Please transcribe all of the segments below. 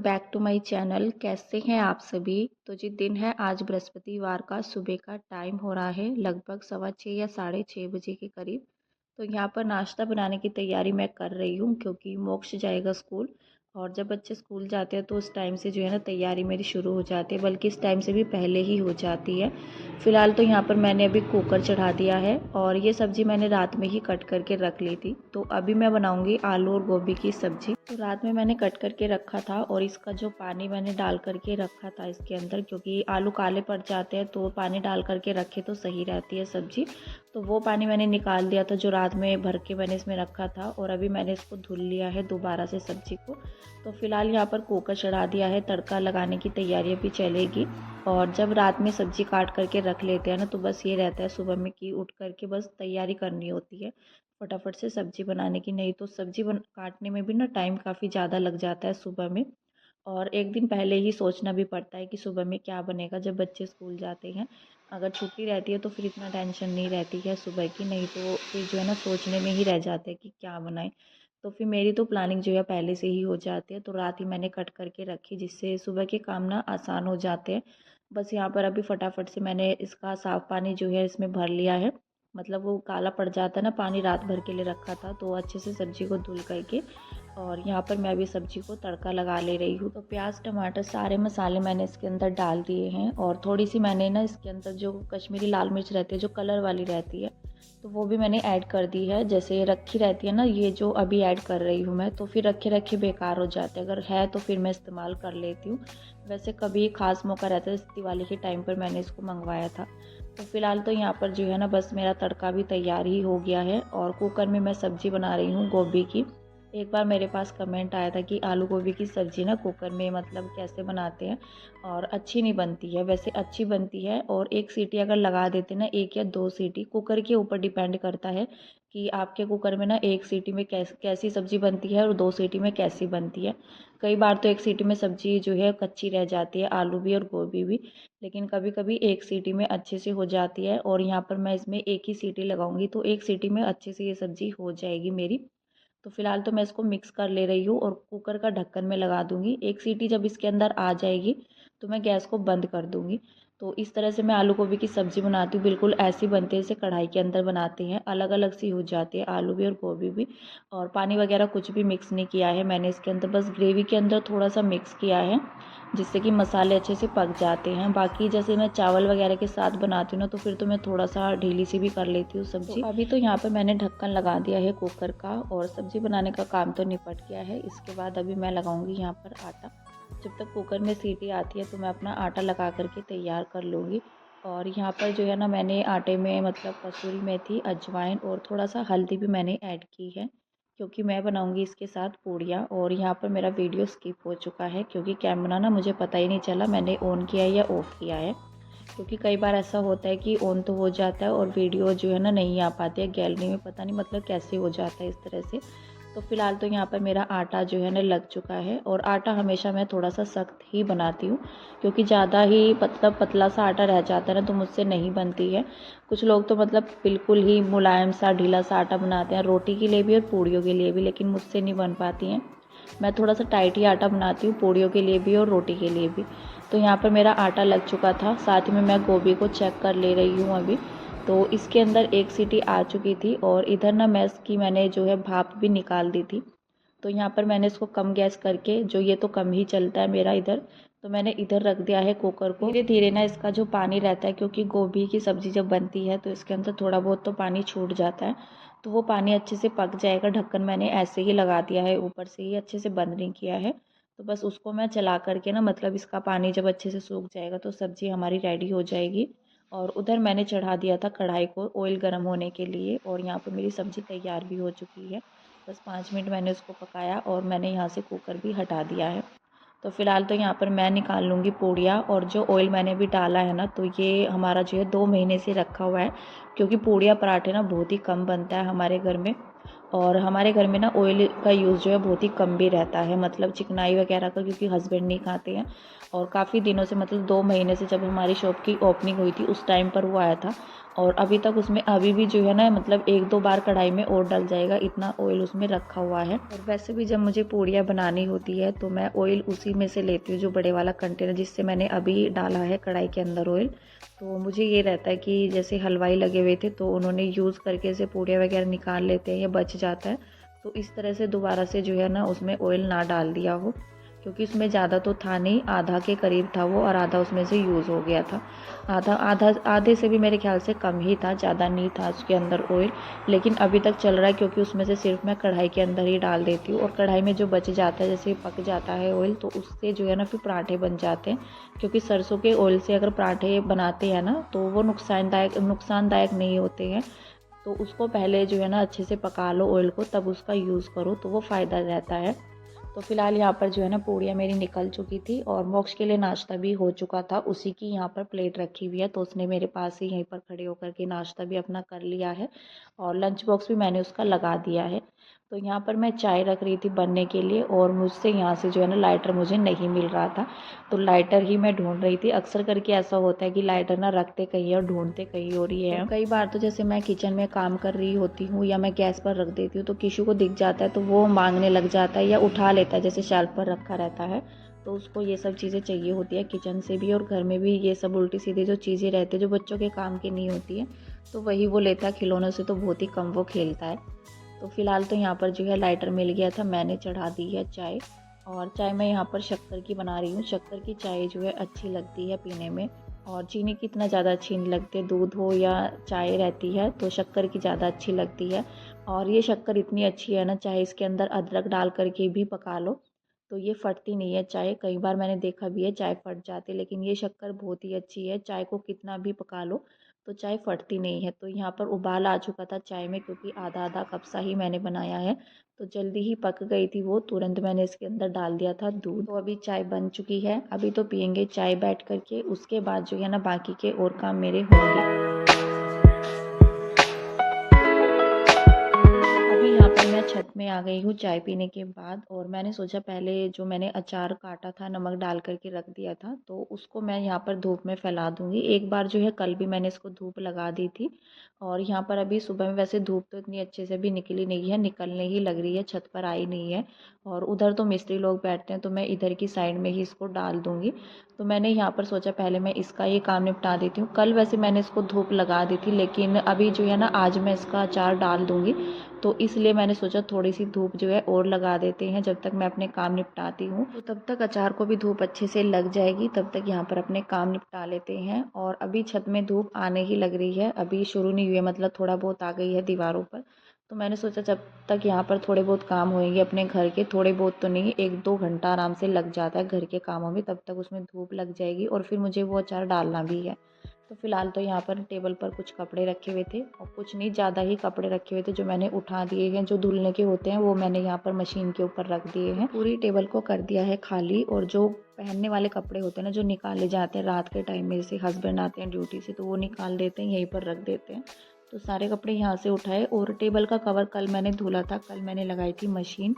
Back to my channel. कैसे हैं आप सभी। तो जी दिन है आज बृहस्पतिवार का, सुबह का टाइम हो रहा है लगभग 6:15 या 6:30 बजे के करीब। तो यहाँ पर नाश्ता बनाने की तैयारी मैं कर रही हूँ क्योंकि मोक्ष जाएगा स्कूल। और जब बच्चे स्कूल जाते हैं तो उस टाइम से जो है ना तैयारी मेरी शुरू हो जाती है, बल्कि इस टाइम से भी पहले ही हो जाती है। फ़िलहाल तो यहाँ पर मैंने अभी कुकर चढ़ा दिया है और ये सब्ज़ी मैंने रात में ही कट करके रख ली थी। तो अभी मैं बनाऊँगी आलू और गोभी की सब्ज़ी। तो रात में मैंने कट करके रखा था और इसका जो पानी मैंने डाल करके रखा था इसके अंदर, क्योंकि आलू काले पड़ जाते हैं तो पानी डाल करके रखे तो सही रहती है सब्ज़ी। तो वो पानी मैंने निकाल दिया था जो रात में भर के मैंने इसमें रखा था, और अभी मैंने इसको धुल लिया है दोबारा से सब्ज़ी को। तो फ़िलहाल यहाँ पर कुकर चढ़ा दिया है, तड़का लगाने की तैयारी भी चलेगी। और जब रात में सब्ज़ी काट करके रख लेते हैं ना तो बस ये रहता है सुबह में कि उठ करके बस तैयारी करनी होती है फटाफट से सब्ज़ी बनाने की। नहीं तो सब्ज़ी काटने में भी ना टाइम काफ़ी ज़्यादा लग जाता है सुबह में। और एक दिन पहले ही सोचना भी पड़ता है कि सुबह में क्या बनेगा जब बच्चे स्कूल जाते हैं। अगर छुट्टी रहती है तो फिर इतना टेंशन नहीं रहती है सुबह की, नहीं तो फिर जो है ना सोचने में ही रह जाते हैं कि क्या बनाएं। तो फिर मेरी तो प्लानिंग जो है पहले से ही हो जाती है, तो रात ही मैंने कट करके रखी जिससे सुबह के काम ना आसान हो जाते हैं। बस यहाँ पर अभी फटाफट से मैंने इसका साफ़ पानी जो है इसमें भर लिया है। मतलब वो काला पड़ जाता है ना, पानी रात भर के लिए रखा था तो अच्छे से सब्ज़ी को धुल करके। और यहाँ पर मैं अभी सब्ज़ी को तड़का लगा ले रही हूँ। तो प्याज टमाटर सारे मसाले मैंने इसके अंदर डाल दिए हैं, और थोड़ी सी मैंने ना इसके अंदर जो कश्मीरी लाल मिर्च रहती है जो कलर वाली रहती है तो वो भी मैंने ऐड कर दी है। जैसे रखी रहती है ना, ये जो अभी ऐड कर रही हूँ मैं, तो फिर रखे रखे बेकार हो जाते हैं, अगर है तो फिर मैं इस्तेमाल कर लेती हूँ। वैसे कभी ख़ास मौका रहता है, दिवाली के टाइम पर मैंने इसको मंगवाया था। तो फ़िलहाल तो यहाँ पर जो है ना बस मेरा तड़का भी तैयार ही हो गया है, और कुकर में मैं सब्ज़ी बना रही हूँ गोभी की। एक बार मेरे पास कमेंट आया था कि आलू गोभी की सब्ज़ी ना कुकर में मतलब कैसे बनाते हैं, और अच्छी नहीं बनती है। वैसे अच्छी बनती है, और एक सीटी अगर लगा देते ना, एक या दो सीटी, कुकर के ऊपर डिपेंड करता है कि आपके कुकर में ना एक सीटी में कैसी सब्ज़ी बनती है और दो सीटी में कैसी बनती है। कई बार तो एक सीटी में सब्ज़ी जो है कच्ची रह जाती है, आलू भी और गोभी भी। लेकिन कभी कभी एक सीटी में अच्छे से हो जाती है, और यहाँ पर मैं इसमें एक ही सीटी लगाऊंगी तो एक सीटी में अच्छे से ये सब्ज़ी हो जाएगी मेरी। तो फिलहाल तो मैं इसको मिक्स कर ले रही हूँ और कुकर का ढक्कन में लगा दूंगी। एक सीटी जब इसके अंदर आ जाएगी तो मैं गैस को बंद कर दूंगी। तो इस तरह से मैं आलू गोभी की सब्ज़ी बनाती हूँ, बिल्कुल ऐसी बनती है जैसे कढ़ाई के अंदर बनाते हैं, अलग अलग सी हो जाती है आलू भी और गोभी भी। और पानी वगैरह कुछ भी मिक्स नहीं किया है मैंने इसके अंदर, बस ग्रेवी के अंदर थोड़ा सा मिक्स किया है जिससे कि मसाले अच्छे से पक जाते हैं। बाकी जैसे मैं चावल वगैरह के साथ बनाती हूँ ना तो फिर तो मैं थोड़ा सा ढीली सी भी कर लेती हूँ सब्ज़ी। तो अभी तो यहाँ पर मैंने ढक्कन लगा दिया है कुकर का, और सब्ज़ी बनाने का काम तो निपट गया है। इसके बाद अभी मैं लगाऊंगी यहाँ पर आटा। जब तक कुकर में सीटी आती है तो मैं अपना आटा लगा करके तैयार कर लूँगी। और यहाँ पर जो है ना मैंने आटे में मतलब कसूरी मेथी, अजवाइन और थोड़ा सा हल्दी भी मैंने ऐड की है, क्योंकि मैं बनाऊंगी इसके साथ पूड़ियाँ। और यहाँ पर मेरा वीडियो स्किप हो चुका है क्योंकि कैमरा ना मुझे पता ही नहीं चला मैंने ऑन किया है या ऑफ़ किया है। क्योंकि कई बार ऐसा होता है कि ऑन तो हो जाता है और वीडियो जो है ना नहीं आ पाती है गैलरी में, पता नहीं मतलब कैसे हो जाता है इस तरह से। तो फ़िलहाल तो यहाँ पर मेरा आटा जो है ना लग चुका है, और आटा हमेशा मैं थोड़ा सा सख्त ही बनाती हूँ क्योंकि ज़्यादा ही पतला पतला सा आटा रह जाता है ना तो मुझसे नहीं बनती है। कुछ लोग तो मतलब बिल्कुल ही मुलायम सा ढीला सा आटा बनाते हैं रोटी के लिए भी और पूड़ियों के लिए भी, लेकिन मुझसे नहीं बन पाती हैं। मैं थोड़ा सा टाइट ही आटा बनाती हूँ पूड़ियों के लिए भी और रोटी के लिए भी। तो यहाँ पर मेरा आटा लग चुका था, साथ ही में मैं गोभी को चेक कर ले रही हूँ अभी। तो इसके अंदर एक सीटी आ चुकी थी, और इधर ना मैंने जो है भाप भी निकाल दी थी। तो यहाँ पर मैंने इसको कम गैस करके, जो ये तो कम ही चलता है मेरा इधर, तो मैंने इधर रख दिया है कुकर को। धीरे धीरे ना इसका जो पानी रहता है, क्योंकि गोभी की सब्ज़ी जब बनती है तो इसके अंदर थोड़ा बहुत तो पानी छूट जाता है, तो वो पानी अच्छे से पक जाएगा। ढक्कन मैंने ऐसे ही लगा दिया है, ऊपर से ही अच्छे से बंद नहीं किया है। तो बस उसको मैं चला करके ना, मतलब इसका पानी जब अच्छे से सूख जाएगा तो सब्ज़ी हमारी रेडी हो जाएगी। और उधर मैंने चढ़ा दिया था कढ़ाई को ऑयल गर्म होने के लिए, और यहाँ पर मेरी सब्ज़ी तैयार भी हो चुकी है। बस 5 मिनट मैंने उसको पकाया और मैंने यहाँ से कुकर भी हटा दिया है। तो फ़िलहाल तो यहाँ पर मैं निकाल लूँगी पूड़ियाँ, और जो ऑयल मैंने भी डाला है ना तो ये हमारा जो है 2 महीने से रखा हुआ है, क्योंकि पूड़ियाँ पराठे ना बहुत ही कम बनता है हमारे घर में। और हमारे घर में ना ऑयल का यूज़ जो है बहुत ही कम भी रहता है, मतलब चिकनाई वगैरह का, क्योंकि हस्बैंड नहीं खाते हैं। और काफ़ी दिनों से, मतलब 2 महीने से, जब हमारी शॉप की ओपनिंग हुई थी उस टाइम पर वो आया था, और अभी तक उसमें अभी भी जो है ना मतलब 1-2 बार कढ़ाई में और डल जाएगा, इतना ऑयल उसमें रखा हुआ है। और वैसे भी जब मुझे पूड़ियाँ बनानी होती है तो मैं ऑयल उसी में से लेती हूँ, जो बड़े वाला कंटेनर जिससे मैंने अभी डाला है कढ़ाई के अंदर ऑयल। तो मुझे ये रहता है कि जैसे हलवाई लगे हुए थे तो उन्होंने यूज़ करके से पूड़ियाँ वगैरह निकाल लेते हैं या बच जाता है, तो इस तरह से दोबारा से जो है ना उसमें ऑयल ना डाल दिया हो, क्योंकि उसमें ज़्यादा तो था नहीं, आधा के करीब था वो और आधा उसमें से यूज़ हो गया था। आधे से भी मेरे ख्याल से कम ही था, ज़्यादा नहीं था उसके अंदर ऑयल। लेकिन अभी तक चल रहा है क्योंकि उसमें से सिर्फ मैं कढ़ाई के अंदर ही डाल देती हूँ, और कढ़ाई में जो बच जाता है जैसे पक जाता है ऑयल तो उससे जो है ना फिर पराठे बन जाते हैं। क्योंकि सरसों के ऑयल से अगर पराठे बनाते हैं ना तो वो नुकसानदायक नहीं होते हैं। तो उसको पहले जो है ना अच्छे से पका लो ऑयल को, तब उसका यूज़ करो तो वो फ़ायदा रहता है। तो फिलहाल यहाँ पर जो है ना पूड़ियाँ मेरी निकल चुकी थी और मोक्ष के लिए नाश्ता भी हो चुका था। उसी की यहाँ पर प्लेट रखी हुई है तो उसने मेरे पास ही यहीं पर खड़े होकर के नाश्ता भी अपना कर लिया है, और लंच बॉक्स भी मैंने उसका लगा दिया है। तो यहाँ पर मैं चाय रख रही थी बनने के लिए, और मुझसे यहाँ से जो है ना लाइटर मुझे नहीं मिल रहा था, तो लाइटर ही मैं ढूंढ रही थी। अक्सर करके ऐसा होता है कि लाइटर ना रखते कहीं और ढूंढते कहीं और ही है। तो कई बार तो जैसे मैं किचन में काम कर रही होती हूँ या मैं गैस पर रख देती हूँ तो किशु को दिख जाता है तो वो मांगने लग जाता है या उठा लेता है, जैसे शेल्फ पर रखा रहता है तो उसको ये सब चीज़ें चाहिए होती है किचन से भी, और घर में भी ये सब उल्टी सीधी जो चीज़ें रहती है जो बच्चों के काम की नहीं होती है तो वही वो लेता है। खिलौनों से तो बहुत ही कम वो खेलता है। तो फिलहाल तो यहाँ पर जो है लाइटर मिल गया था, मैंने चढ़ा दी है चाय। और चाय मैं यहाँ पर शक्कर की बना रही हूँ। शक्कर की चाय जो है अच्छी लगती है पीने में, और चीनी की इतना ज़्यादा अच्छी नहीं लगती। दूध हो या चाय रहती है तो शक्कर की ज़्यादा अच्छी लगती है। और ये शक्कर इतनी अच्छी है ना, चाहे इसके अंदर अदरक डाल करके भी पका लो तो ये फटती नहीं है चाय। कई बार मैंने देखा भी है चाय फट जाती है, लेकिन ये शक्कर बहुत ही अच्छी है, चाय को कितना भी पका लो तो चाय फटती नहीं है। तो यहाँ पर उबाल आ चुका था चाय में, क्योंकि आधा आधा कप सा ही मैंने बनाया है तो जल्दी ही पक गई थी वो। तुरंत मैंने इसके अंदर डाल दिया था दूध। तो अभी चाय बन चुकी है, अभी तो पियेंगे चाय बैठ करके, उसके बाद जो है ना बाकी के और काम मेरे होंगे। अभी यहाँ पर मैं छत में आ गई हूँ चाय पीने के बाद, और मैंने सोचा पहले जो मैंने अचार काटा था नमक डाल करके रख दिया था तो उसको मैं यहाँ पर धूप में फैला दूँगी। एक बार जो है कल भी मैंने इसको धूप लगा दी थी, और यहाँ पर अभी सुबह में वैसे धूप तो इतनी अच्छे से भी निकली नहीं है, निकलने ही लग रही है, छत पर आई नहीं है। और उधर तो मिस्त्री लोग बैठते हैं तो मैं इधर की साइड में ही इसको डाल दूँगी। तो मैंने यहाँ पर सोचा पहले मैं इसका ये काम निपटा देती हूँ। कल वैसे मैंने इसको धूप लगा दी थी, लेकिन अभी जो है ना आज मैं इसका अचार डाल दूँगी, तो इसलिए मैंने सोचा थोड़ी सी धूप जो है और लगा देते हैं जब तक मैं अपने काम निपटाती हूँ। तो तब तक अचार को भी धूप अच्छे से लग जाएगी, तब तक यहाँ पर अपने काम निपटा लेते हैं। और अभी छत में धूप आने ही लग रही है, अभी शुरू नहीं हुई है, मतलब थोड़ा बहुत आ गई है दीवारों पर। तो मैंने सोचा जब तक यहाँ पर थोड़े बहुत काम होंगे अपने घर के, थोड़े बहुत तो नहीं 1-2 घंटा आराम से लग जाता है घर के कामों में, तब तक उसमें धूप लग जाएगी और फिर मुझे वो अचार डालना भी है। तो फिलहाल तो यहाँ पर टेबल पर कुछ कपड़े रखे हुए थे, और कुछ नहीं ज़्यादा ही कपड़े रखे हुए थे जो मैंने उठा दिए हैं। जो धुलने के होते हैं वो मैंने यहाँ पर मशीन के ऊपर रख दिए हैं। पूरी टेबल को कर दिया है खाली, और जो पहनने वाले कपड़े होते हैं ना जो निकाले जाते हैं रात के टाइम में, जैसे हस्बैंड आते हैं ड्यूटी से तो वो निकाल देते हैं, यहीं पर रख देते हैं। तो सारे कपड़े यहाँ से उठाए, और टेबल का कवर कल मैंने धुला था, कल मैंने लगाई थी मशीन,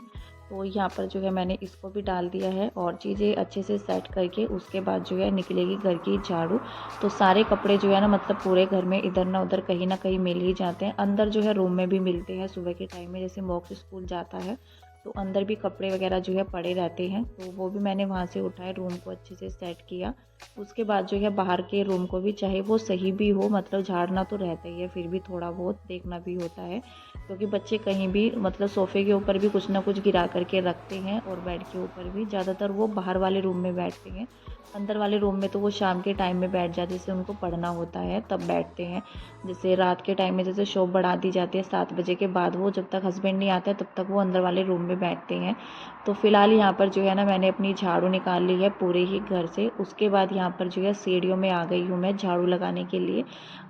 तो यहाँ पर जो है मैंने इसको भी डाल दिया है। और चीज़ें अच्छे से सेट करके उसके बाद जो है निकलेगी घर की झाड़ू। तो सारे कपड़े जो है ना मतलब पूरे घर में इधर ना उधर कहीं ना कहीं मिल ही जाते हैं। अंदर जो है रूम में भी मिलते हैं सुबह के टाइम में, जैसे मोक्ष स्कूल जाता है तो अंदर भी कपड़े वगैरह जो है पड़े रहते हैं, तो वो भी मैंने वहाँ से उठाए, रूम को अच्छे से सेट किया। उसके बाद जो है बाहर के रूम को भी, चाहे वो सही भी हो मतलब झाड़ना तो रहता ही है, फिर भी थोड़ा बहुत देखना भी होता है, क्योंकि बच्चे कहीं भी मतलब सोफ़े के ऊपर भी कुछ ना कुछ गिरा करके रखते हैं, और बेड के ऊपर भी। ज़्यादातर वो बाहर वाले रूम में बैठते हैं, अंदर वाले रूम में तो वो शाम के टाइम में बैठ जाते हैं, जैसे उनको पढ़ना होता है तब बैठते हैं। जैसे रात के टाइम में जैसे शॉप बढ़ा दी जाती है 7 बजे के बाद, वो जब तक हस्बैंड नहीं आता है तब तक वो अंदर वाले रूम में बैठते हैं। तो फिलहाल यहाँ पर जो है ना मैंने अपनी झाड़ू निकाल ली है पूरे ही घर से। उसके बाद यहाँ पर जो है सीढ़ियों में आ गई हूँ मैं झाड़ू लगाने के लिए।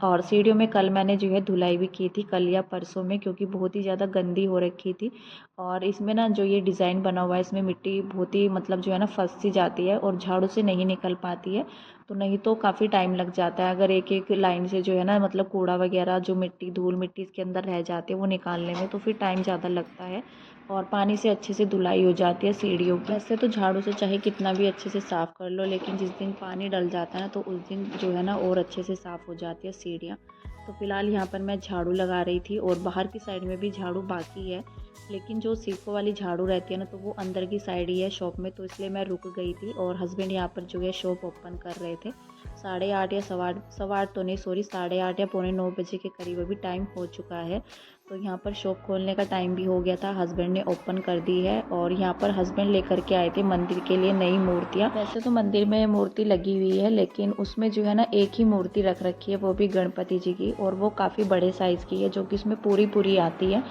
और सीढ़ियों में कल मैंने जो है धुलाई भी की थी, कल या परसों में, क्योंकि बहुत ही ज़्यादा गंदी हो रखी थी। और इसमें ना जो ये डिज़ाइन बना हुआ है इसमें मिट्टी बहुत ही मतलब जो है ना फंस सी जाती है और झाड़ू से नहीं निकल पाती है। तो नहीं तो काफ़ी टाइम लग जाता है अगर एक एक लाइन से जो है ना मतलब कूड़ा वगैरह जो मिट्टी धूल मिट्टी इसके अंदर रह जाती है वो निकालने में, तो फिर टाइम ज़्यादा लगता है। और पानी से अच्छे से धुलाई हो जाती है सीढ़ियों की। वैसे तो झाड़ू से चाहे कितना भी अच्छे से साफ़ कर लो, लेकिन जिस दिन पानी डल जाता है ना तो उस दिन जो है ना और अच्छे से साफ़ हो जाती है सीढ़ियाँ। तो फ़िलहाल यहाँ पर मैं झाड़ू लगा रही थी और बाहर की साइड में भी झाड़ू बाकी है, लेकिन जो सीखों वाली झाड़ू रहती है ना, तो वो अंदर की साइड ही है शॉप में, तो इसलिए मैं रुक गई थी। और हस्बैंड यहाँ पर जो है शॉप ओपन कर रहे थे। 8:30 या सवा आठ तो नहीं, सॉरी, 8:30 या पौने 9 बजे के करीब अभी टाइम हो चुका है। तो यहाँ पर शॉप खोलने का टाइम भी हो गया था, हस्बैंड ने ओपन कर दी है। और यहाँ पर हस्बैंड लेकर के आए थे मंदिर के लिए नई मूर्तियाँ। वैसे तो मंदिर में मूर्ति लगी हुई है, लेकिन उसमें जो है ना एक ही मूर्ति रख रखी है, वो भी गणपति जी की, और वो काफ़ी बड़े साइज़ की है, जो कि उसमें पूरी आती है।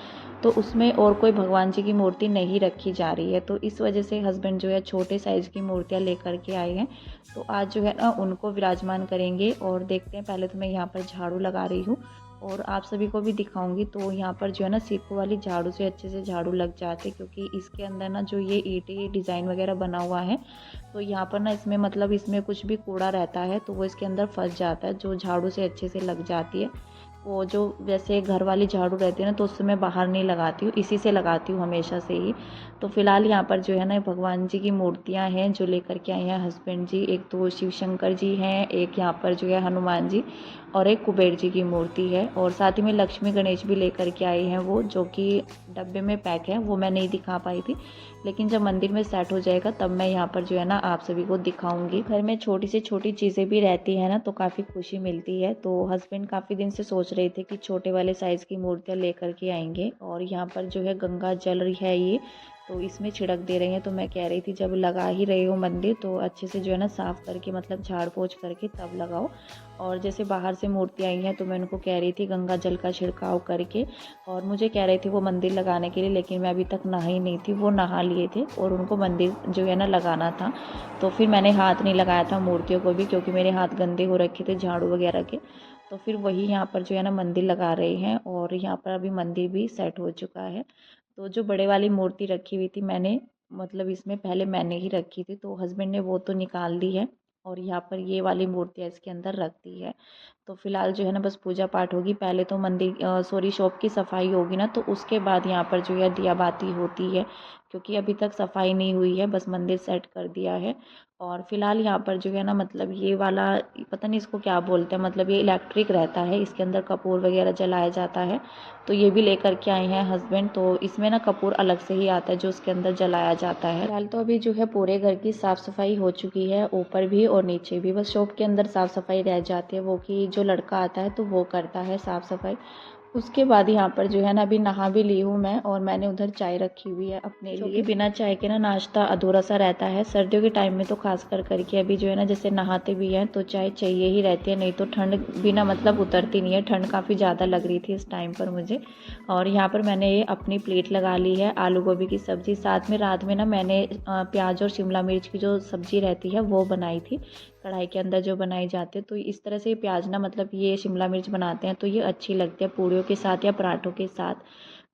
तो उसमें और कोई भगवान जी की मूर्ति नहीं रखी जा रही है, तो इस वजह से हस्बैंड जो है छोटे साइज़ की मूर्तियाँ लेकर के आए हैं। तो आज जो है ना उनको विराजमान करेंगे। और देखते हैं, पहले तो मैं यहाँ पर झाड़ू लगा रही हूँ और आप सभी को भी दिखाऊंगी। तो यहाँ पर जो है ना सीखों वाली झाड़ू से अच्छे से झाड़ू लग जाते, क्योंकि इसके अंदर ना जो ये ईंटें डिज़ाइन वगैरह बना हुआ है, तो यहाँ पर ना इसमें मतलब इसमें कुछ भी कूड़ा रहता है तो वो इसके अंदर फंस जाता है, जो झाड़ू से अच्छे से लग जाती है। वो जो वैसे घर वाली झाड़ू रहती है ना, तो उससे मैं बाहर नहीं लगाती हूँ, इसी से लगाती हूँ हमेशा से ही। तो फिलहाल यहाँ पर जो है ना भगवान जी की मूर्तियाँ हैं जो लेकर के आए हैं हस्बैंड जी। एक तो शिव शंकर जी हैं, एक यहाँ पर जो है हनुमान जी, और एक कुबेर जी की मूर्ति है। और साथ ही में लक्ष्मी गणेश भी लेकर के आए हैं, वो जो कि डब्बे में पैक है, वो मैं नहीं दिखा पाई थी, लेकिन जब मंदिर में सेट हो जाएगा तब मैं यहाँ पर जो है ना आप सभी को दिखाऊंगी। घर में छोटी से छोटी चीज़ें भी रहती है ना, तो काफ़ी खुशी मिलती है। तो हस्बैंड काफ़ी दिन से सोच रहे थे कि छोटे वाले साइज़ की मूर्तियाँ लेकर के आएंगे। और यहाँ पर जो है गंगा जल रही है ये, तो इसमें छिड़क दे रहे हैं। तो मैं कह रही थी जब लगा ही रहे हो मंदिर, तो अच्छे से जो है ना साफ़ करके, मतलब झाड़ पोंछ करके तब लगाओ। और जैसे बाहर से मूर्ति आई हैं तो मैं उनको कह रही थी गंगा जल का छिड़काव करके, और मुझे कह रहे थे वो मंदिर लगाने के लिए, लेकिन मैं अभी तक नहाई नहीं थी। वो नहा लिए थे और उनको मंदिर जो है ना लगाना था, तो फिर मैंने हाथ नहीं लगाया था मूर्तियों को भी, क्योंकि मेरे हाथ गंदे हो रखे थे झाड़ू वगैरह के। तो फिर वही यहाँ पर जो है ना मंदिर लगा रहे हैं, और यहाँ पर अभी मंदिर भी सेट हो चुका है। तो जो बड़े वाली मूर्ति रखी हुई थी मैंने, मतलब इसमें पहले मैंने ही रखी थी, तो हस्बैंड ने वो तो निकाल दी है, और यहाँ पर ये वाली मूर्तियाँ इसके अंदर रख दी है। तो फिलहाल जो है ना बस पूजा पाठ होगी, पहले तो मंदिर सॉरी शॉप की सफाई होगी ना, तो उसके बाद यहाँ पर जो है दिया बाती होती है, क्योंकि अभी तक सफाई नहीं हुई है, बस मंदिर सेट कर दिया है। और फिलहाल यहाँ पर जो है ना, मतलब ये वाला पता नहीं इसको क्या बोलते हैं, मतलब ये इलेक्ट्रिक रहता है, इसके अंदर कपूर वगैरह जलाया जाता है, तो ये भी लेकर के आए हैं हस्बैंड। तो इसमें ना कपूर अलग से ही आता है जो उसके अंदर जलाया जाता है। फिलहाल तो अभी जो है पूरे घर की साफ़ सफाई हो चुकी है, ऊपर भी और नीचे भी, बस शॉप के अंदर साफ़ सफाई रह जाती है, वो कि जो लड़का आता है तो वो करता है साफ़ सफाई। उसके बाद यहाँ पर जो है ना अभी नहा भी ली हूँ मैं, और मैंने उधर चाय रखी हुई है अपने लिए, क्योंकि बिना चाय के ना नाश्ता अधूरा सा रहता है। सर्दियों के टाइम में तो खास कर करके अभी जो है ना जैसे नहाते भी हैं तो चाय चाहिए ही रहती है, नहीं तो ठंड बिना मतलब उतरती नहीं है। ठंड काफ़ी ज़्यादा लग रही थी इस टाइम पर मुझे। और यहाँ पर मैंने ये अपनी प्लेट लगा ली है आलू गोभी की सब्ज़ी, साथ में रात में ना मैंने प्याज और शिमला मिर्च की जो सब्ज़ी रहती है वो बनाई थी, कढ़ाई के अंदर जो बनाई जाती है। तो इस तरह से प्याज ना, मतलब ये शिमला मिर्च बनाते हैं तो ये अच्छी लगती है पूड़ियों के साथ या पराठों के साथ।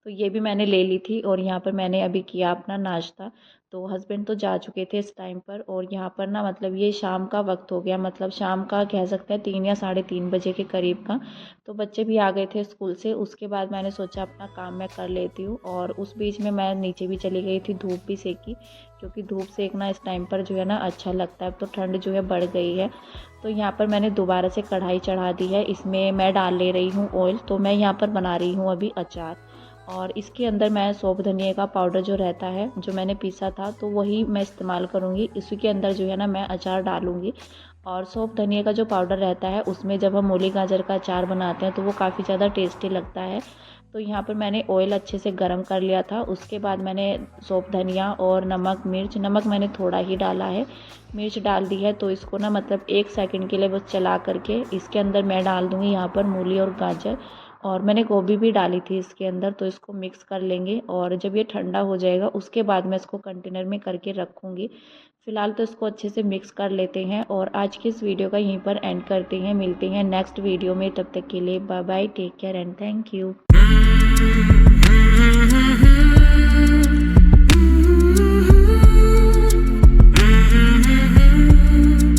तो ये भी मैंने ले ली थी, और यहाँ पर मैंने अभी किया अपना नाश्ता। तो हस्बैंड तो जा चुके थे इस टाइम पर, और यहाँ पर ना मतलब ये शाम का वक्त हो गया, मतलब शाम का कह सकते हैं 3 या 3:30 बजे के करीब का। तो बच्चे भी आ गए थे स्कूल से, उसके बाद मैंने सोचा अपना काम मैं कर लेती हूँ, और उस बीच में मैं नीचे भी चली गई थी, धूप भी सेकी, क्योंकि धूप सेकना इस टाइम पर जो है ना अच्छा लगता है। अब तो ठंड जो है बढ़ गई है। तो यहाँ पर मैंने दोबारा से कढ़ाई चढ़ा दी है, इसमें मैं डाल ले रही हूँ ऑयल। तो मैं यहाँ पर बना रही हूँ अभी अचार, और इसके अंदर मैं सौंफ धनिया का पाउडर जो रहता है, जो मैंने पीसा था, तो वही मैं इस्तेमाल करूँगी। इसी के अंदर जो है ना मैं अचार डालूँगी। और सौंफ धनिया का जो पाउडर रहता है उसमें जब हम मूली गाजर का अचार बनाते हैं तो वो काफ़ी ज़्यादा टेस्टी लगता है। तो यहाँ पर मैंने ऑयल अच्छे से गर्म कर लिया था, उसके बाद मैंने सौंफ धनिया और नमक मैंने थोड़ा ही डाला है, मिर्च डाल दी है। तो इसको ना मतलब 1 सेकंड के लिए बस चला करके इसके अंदर मैं डाल दूँगी यहाँ पर मूली और गाजर, और मैंने गोभी भी डाली थी इसके अंदर। तो इसको मिक्स कर लेंगे, और जब ये ठंडा हो जाएगा उसके बाद मैं इसको कंटेनर में करके रखूँगी। फ़िलहाल तो इसको अच्छे से मिक्स कर लेते हैं, और आज की इस वीडियो का यहीं पर एंड करते हैं। मिलते हैं नेक्स्ट वीडियो में, तब तक के लिए bye bye, take care and thank you.